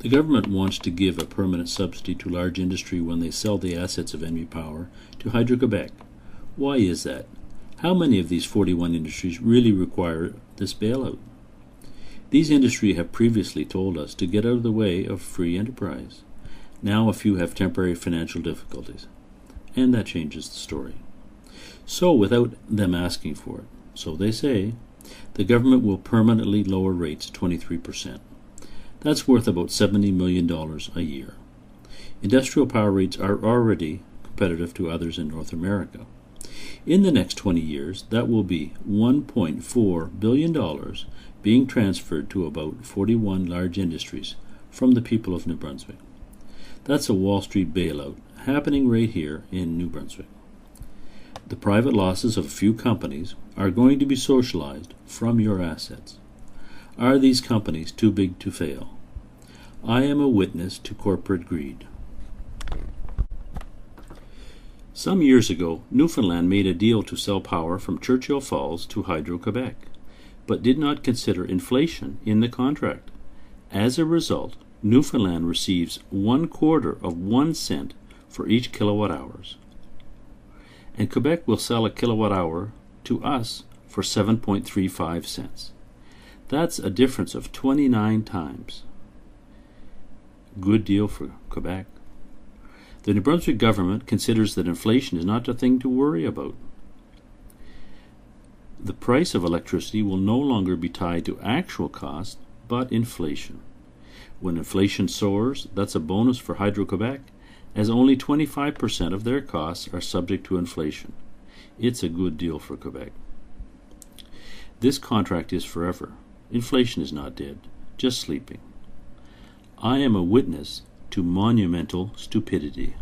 The government wants to give a permanent subsidy to large industry when they sell the assets of NBPower to HydroQuebec. Why is that? How many of these 41 industries really require this bailout? These industries have previously told us to get out of the way of free enterprise. Now a few have temporary financial difficulties, and that changes the story. So without them asking for it, so they say, the government will permanently lower rates 23%. That's worth about $70 million a year. Industrial power rates are already competitive to others in North America. In the next 20 years, that will be $1.4 billion being transferred to about 41 large industries from the people of New Brunswick. That's a Wall Street bailout happening right here in New Brunswick. The private losses of a few companies are going to be socialized from your assets. Are these companies too big to fail? I am a witness to corporate greed. Some years ago, Newfoundland made a deal to sell power from Churchill Falls to HydroQuebec, but did not consider inflation in the contract. As a result, Newfoundland receives 1/4 of 1 cent for each kilowatt hours. And Quebec will sell a kilowatt hour to us for 7.35 cents. That's a difference of 29 times. Good deal for Quebec. The New Brunswick government considers that inflation is not a thing to worry about. The price of electricity will no longer be tied to actual cost, but inflation. When inflation soars, that's a bonus for HydroQuebec, as only 25% of their costs are subject to inflation. It's a good deal for Quebec. This contract is forever. Inflation is not dead, just sleeping. I am a witness to monumental stupidity.